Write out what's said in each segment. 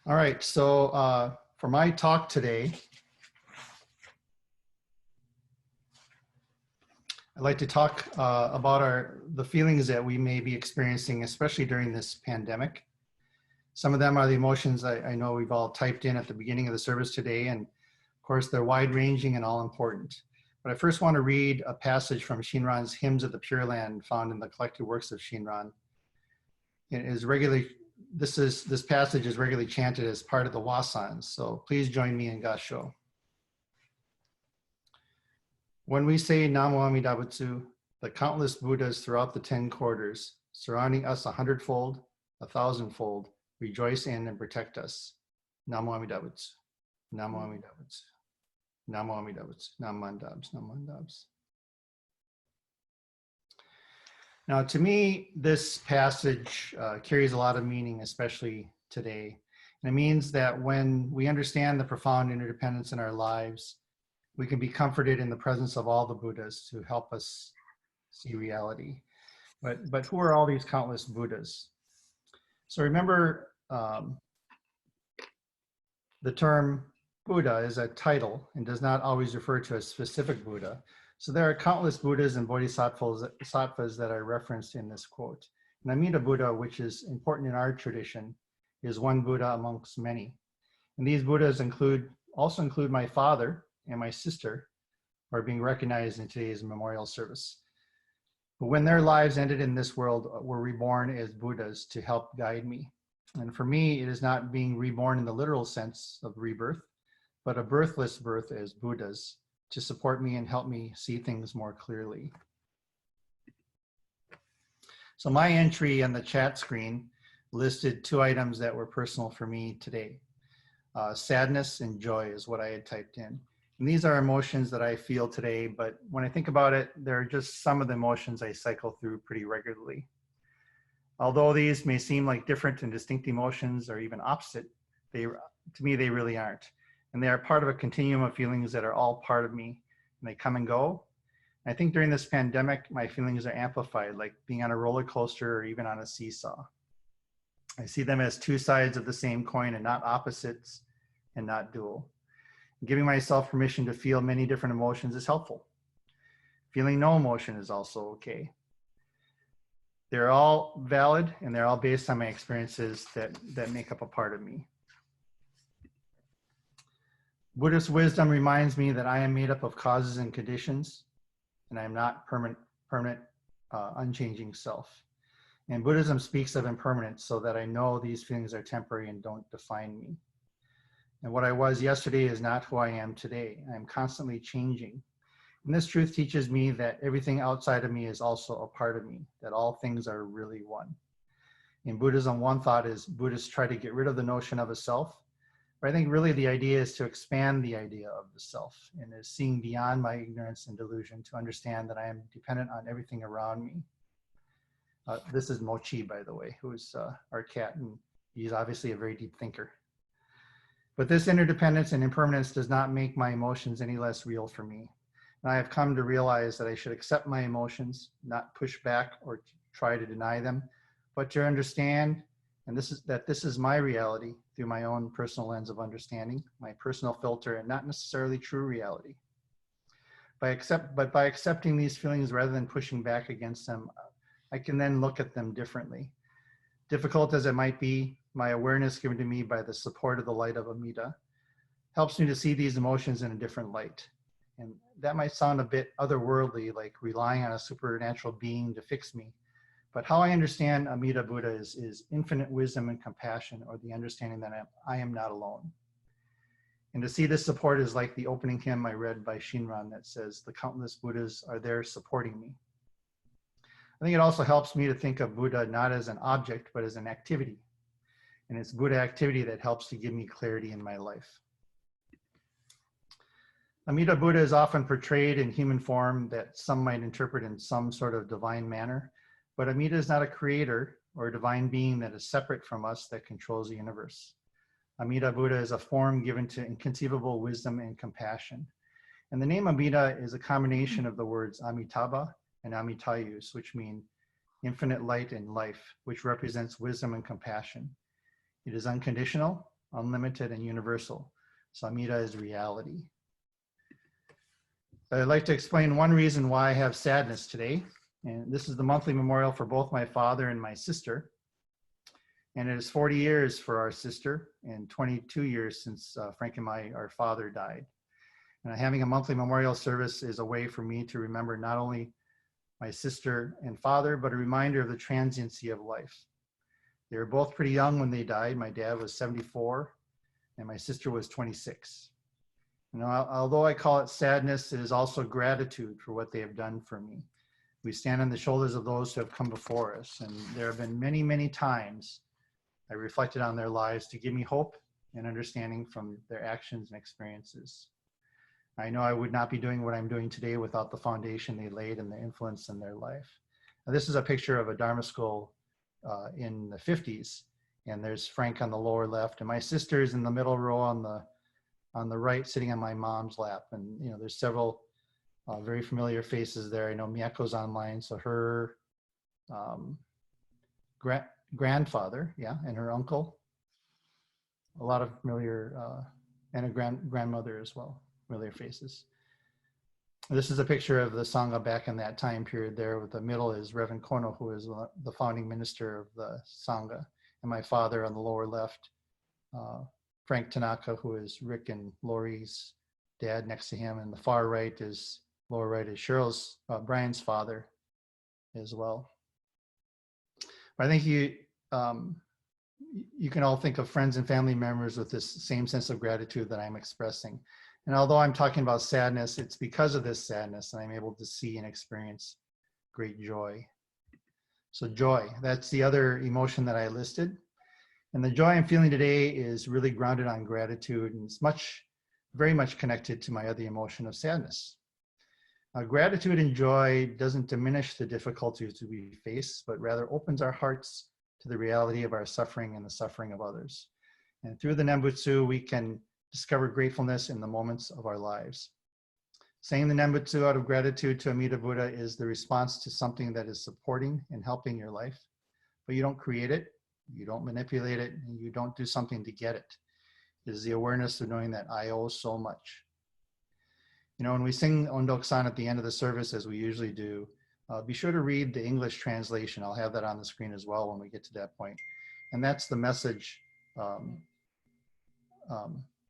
All right, so for my talk today, I'd like to talk about the feelings that we may be experiencing, especially during this pandemic. Some of them are the emotions I know we've all typed in at the beginning of the service today, and of course they're wide-ranging and all important. But I first want to read a passage from Shinran's Hymns of the Pure Land, found in the collected works of Shinran. This passage is regularly chanted as part of the wasans, so please join me in Gasho. When we say Namo Amida Buddha, the countless Buddhas throughout the 10 quarters, surrounding us 100-fold, 1,000-fold, rejoice in and protect us. Namo Amida Buddha, Namo Amida Buddha, Namo Amida Buddha, Namandabs, Namandabs. Now, to me, this passage carries a lot of meaning, especially today. And it means that when we understand the profound interdependence in our lives, we can be comforted in the presence of all the Buddhas to help us see reality. But who are all these countless Buddhas? So remember, the term Buddha is a title and does not always refer to a specific Buddha. So there are countless Buddhas and Bodhisattvas that are referenced in this quote. And Amida Buddha, which is important in our tradition, is one Buddha amongst many. And these Buddhas also include my father and my sister, who are being recognized in today's memorial service. But when their lives ended in this world, were reborn as Buddhas to help guide me. And for me, it is not being reborn in the literal sense of rebirth, but a birthless birth as Buddhas, to support me and help me see things more clearly. So my entry on the chat screen listed 2 items that were personal for me today. Sadness and joy is what I had typed in. And these are emotions that I feel today, but when I think about it, they're just some of the emotions I cycle through pretty regularly. Although these may seem like different and distinct emotions or even opposite, to me, they really aren't. And they are part of a continuum of feelings that are all part of me, and they come and go. And I think during this pandemic, my feelings are amplified, like being on a roller coaster or even on a seesaw. I see them as 2 sides of the same coin and not opposites and not dual. Giving myself permission to feel many different emotions is helpful. Feeling no emotion is also okay. They're all valid and they're all based on my experiences that make up a part of me. Buddhist wisdom reminds me that I am made up of causes and conditions, and I am not permanent, unchanging self. And Buddhism speaks of impermanence so that I know these feelings are temporary and don't define me. And what I was yesterday is not who I am today. I am constantly changing. And this truth teaches me that everything outside of me is also a part of me, that all things are really one. In Buddhism, one thought is Buddhists try to get rid of the notion of a self. But I think really the idea is to expand the idea of the self and is seeing beyond my ignorance and delusion to understand that I am dependent on everything around me. This is Mochi, by the way, who is our cat, and he's obviously a very deep thinker. But this interdependence and impermanence does not make my emotions any less real for me. And I have come to realize that I should accept my emotions, not push back or try to deny them, but to understand that this is my reality through my own personal lens of understanding, my personal filter, and not necessarily true reality. But by accepting these feelings rather than pushing back against them, I can then look at them differently. Difficult as it might be, my awareness given to me by the support of the light of Amida helps me to see these emotions in a different light. And that might sound a bit otherworldly, like relying on a supernatural being to fix me. But how I understand Amida Buddha is infinite wisdom and compassion, or the understanding that I am not alone. And to see this support is like the opening hymn I read by Shinran that says, the countless Buddhas are there supporting me. I think it also helps me to think of Buddha not as an object, but as an activity. And it's Buddha activity that helps to give me clarity in my life. Amida Buddha is often portrayed in human form that some might interpret in some sort of divine manner. But Amida is not a creator or a divine being that is separate from us that controls the universe. Amida Buddha is a form given to inconceivable wisdom and compassion. And the name Amida is a combination of the words Amitabha and Amitayus, which mean infinite light and life, which represents wisdom and compassion. It is unconditional, unlimited, and universal. So Amida is reality. I'd like to explain one reason why I have sadness today. And this is the monthly memorial for both my father and my sister. And it is 40 years for our sister and 22 years since Frank and our father died. And having a monthly memorial service is a way for me to remember not only my sister and father, but a reminder of the transiency of life. They were both pretty young when they died. My dad was 74 and my sister was 26. You know, although I call it sadness, it is also gratitude for what they have done for me. We stand on the shoulders of those who have come before us. And there have been many, many times I reflected on their lives to give me hope and understanding from their actions and experiences. I know I would not be doing what I'm doing today without the foundation they laid and the influence in their life. Now, this is a picture of a Dharma school in the 50s. And there's Frank on the lower left, and my sister's in the middle row on the right, sitting on my mom's lap. And you know, there's several very familiar faces there. I know Miyako's online, so her grandfather, yeah, and her uncle. A lot of familiar, and a grandmother as well, familiar faces. This is a picture of the Sangha back in that time period there. With the middle is Reverend Kono, who is the founding minister of the Sangha. And my father on the lower left, Frank Tanaka, who is Rick and Lori's dad next to him. And the far right is, lower right is Cheryl's, Brian's father as well. But I think you can all think of friends and family members with this same sense of gratitude that I'm expressing. And although I'm talking about sadness, it's because of this sadness that I'm able to see and experience great joy. So joy, that's the other emotion that I listed. And the joy I'm feeling today is really grounded on gratitude, and it's very much connected to my other emotion of sadness. Gratitude and joy doesn't diminish the difficulties we face, but rather opens our hearts to the reality of our suffering and the suffering of others. And through the Nembutsu, we can discover gratefulness in the moments of our lives. Saying the Nembutsu out of gratitude to Amida Buddha is the response to something that is supporting and helping your life, but you don't create it, you don't manipulate it, and you don't do something to get it. It is the awareness of knowing that I owe so much. You know, when we sing Ondok-san at the end of the service, as we usually do, be sure to read the English translation. I'll have that on the screen as well when we get to that point. And that's the message.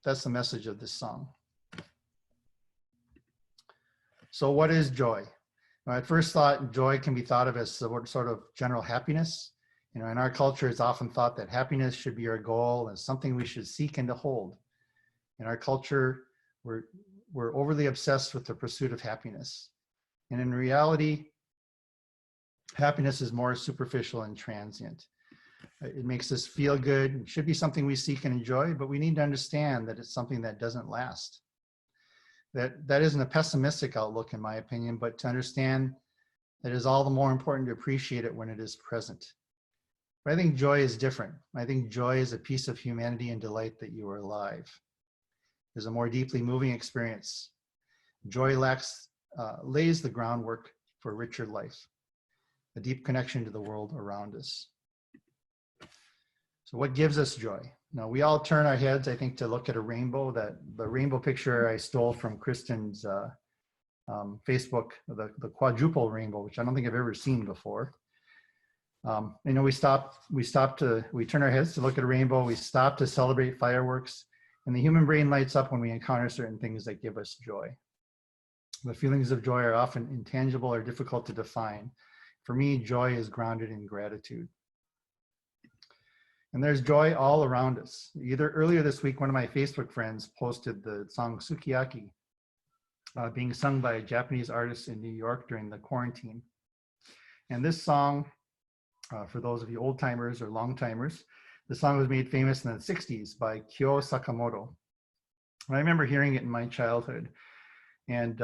That's the message of this song. So what is joy? Now, at first thought, joy can be thought of as sort of general happiness. You know, in our culture, it's often thought that happiness should be our goal and something we should seek and to hold. In our culture, we're overly obsessed with the pursuit of happiness. And in reality, happiness is more superficial and transient. It makes us feel good. It should be something we seek and enjoy, but we need to understand that it's something that doesn't last. That isn't a pessimistic outlook, in my opinion, but to understand that it is all the more important to appreciate it when it is present. But I think joy is different. I think joy is a piece of humanity and delight that you are alive. There's a more deeply moving experience. Joy lays the groundwork for a richer life, a deep connection to the world around us. So what gives us joy? Now, we all turn our heads, I think, to look at a rainbow. The rainbow picture I stole from Kristen's Facebook, the quadruple rainbow, which I don't think I've ever seen before. You know, we turn our heads to look at a rainbow. We stop to celebrate fireworks, and the human brain lights up when we encounter certain things that give us joy. The feelings of joy are often intangible or difficult to define. For me, joy is grounded in gratitude. And there's joy all around us. Either earlier this week, one of my Facebook friends posted the song Sukiyaki being sung by a Japanese artist in New York during the quarantine. And this song, for those of you old timers or long timers, the song was made famous in the 60s by Kyo Sakamoto. I remember hearing it in my childhood. And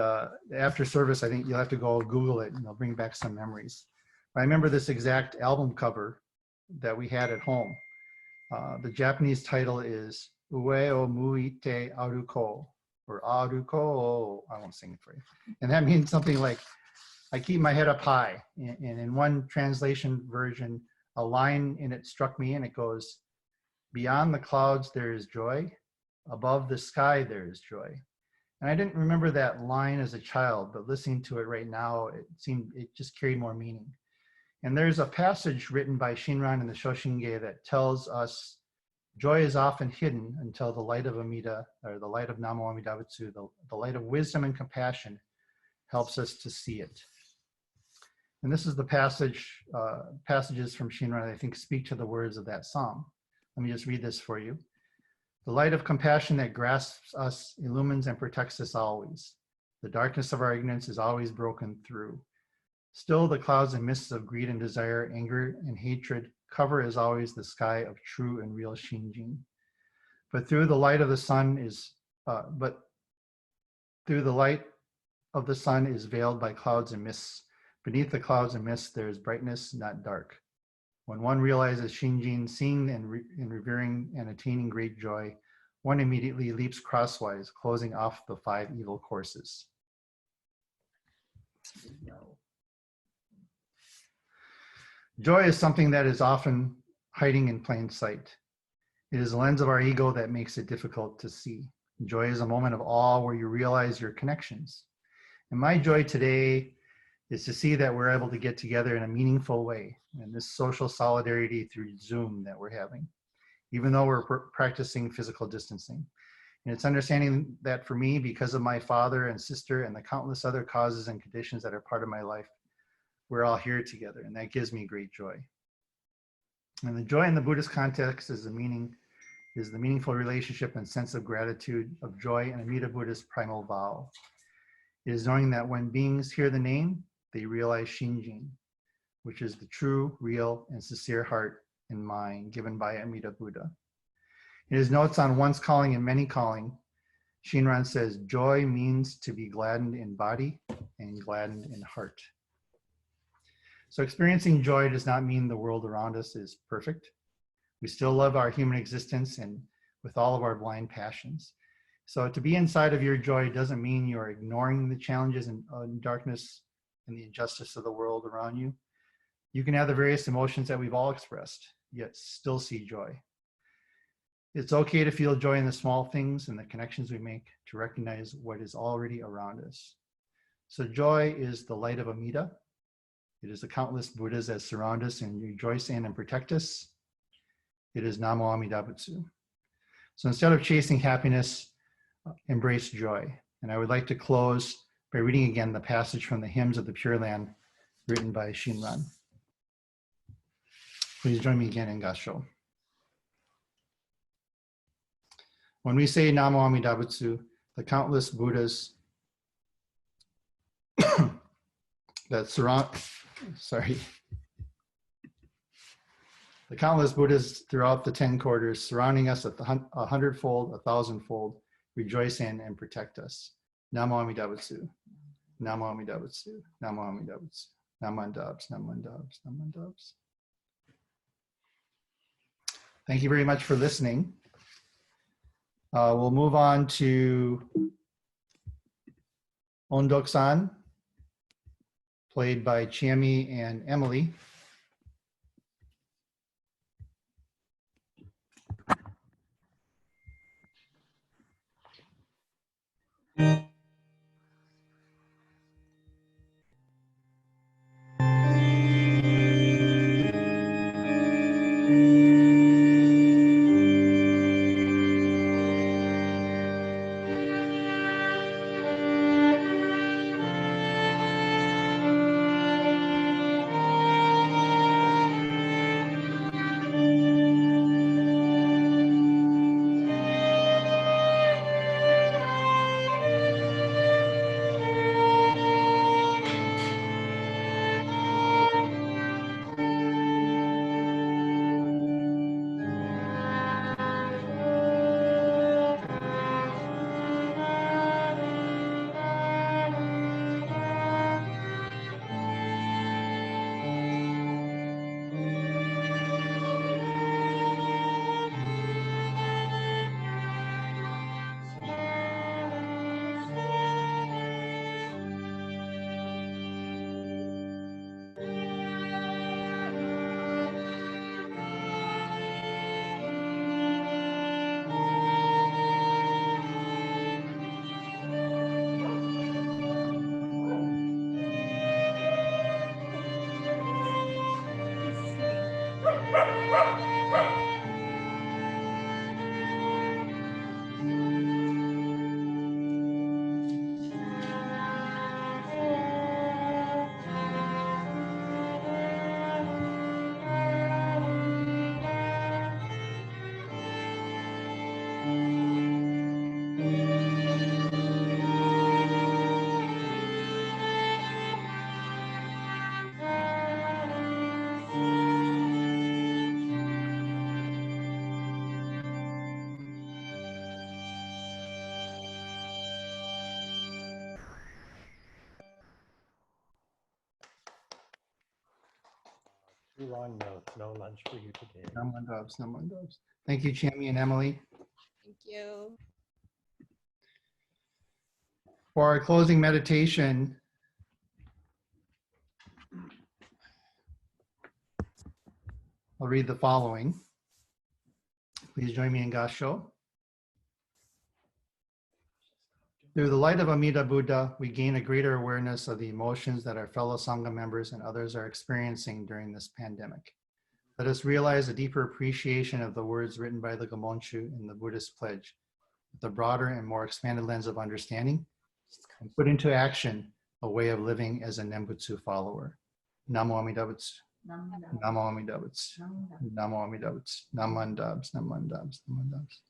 after service, I think you'll have to go Google it and it'll bring back some memories. I remember this exact album cover that we had at home. The Japanese title is Ue o Muite Aruko, or Aruko, I won't sing it for you. And that means something like, I keep my head up high. And in one translation version, a line in it struck me and it goes, Beyond the clouds, there is joy. Above the sky, there is joy. And I didn't remember that line as a child, but listening to it right now, it just carried more meaning. And there's a passage written by Shinran in the Shoshinge that tells us joy is often hidden until the light of Amida, or the light of Namo Amida Butsu, the light of wisdom and compassion helps us to see it. And this is the passages from Shinran that I think speak to the words of that psalm. Let me just read this for you. The light of compassion that grasps us illumines and protects us always. The darkness of our ignorance is always broken through. Still, the clouds and mists of greed and desire, anger and hatred cover as always the sky of true and real Shinjin. But through the light of the sun is veiled by clouds and mists. Beneath the clouds and mists, there is brightness, not dark. When one realizes Shinjin, seeing and revering and attaining great joy, one immediately leaps crosswise, closing off the 5 evil courses. Joy is something that is often hiding in plain sight. It is the lens of our ego that makes it difficult to see. Joy is a moment of awe where you realize your connections. And my joy today is to see that we're able to get together in a meaningful way, and this social solidarity through Zoom that we're having, even though we're practicing physical distancing. And it's understanding that for me, because of my father and sister and the countless other causes and conditions that are part of my life, we're all here together, and that gives me great joy. And the joy in the Buddhist context is the meaningful relationship and sense of gratitude, of joy, and Amida Buddha's primal vow. It is knowing that when beings hear the name, they realize Shinjin, which is the true, real, and sincere heart and mind given by Amida Buddha. In his notes on one's calling and many calling, Shinran says, joy means to be gladdened in body and gladdened in heart. So experiencing joy does not mean the world around us is perfect. We still love our human existence and with all of our blind passions. So to be inside of your joy doesn't mean you're ignoring the challenges and darkness and the injustice of the world around you. You can have the various emotions that we've all expressed, yet still see joy. It's okay to feel joy in the small things and the connections we make, to recognize what is already around us. So joy is the light of Amida. It is the countless Buddhas that surround us and rejoice in and protect us. It is Namo Amida Butsu. So instead of chasing happiness, embrace joy. And I would like to close by reading again the passage from the Hymns of the Pure Land written by Shinran. Please join me again in Gassho. When we say Namo Amida Butsu, the countless Buddhas that surround, the countless Buddhas throughout the 10 quarters surrounding us at the 100-fold, 1,000-fold, rejoice in and protect us. Namo Amida Butsu. Namo Amida Butsu. Namo Amida Butsu. Naman Dabs, Naman Dabs, Naman Dabs. Thank you very much for listening. We'll move on to Ondok-san, played by Chiemi and Emily. Too long notes, no lunch for you today. Naman Dubs, Naman Dubs. Thank you, Chami and Emily. Thank you. For our closing meditation, I'll read the following. Please join me in Gasho. Through the light of Amida Buddha, we gain a greater awareness of the emotions that our fellow Sangha members and others are experiencing during this pandemic. Let us realize a deeper appreciation of the words written by the Gamonchu in the Buddhist pledge, with a broader and more expanded lens of understanding, and put into action a way of living as a Nembutsu follower. Namo Amida Butsu. Namo Amida Butsu. Namo Amida Butsu. Naman Dubs, Naman Dubs, Naman Dubs.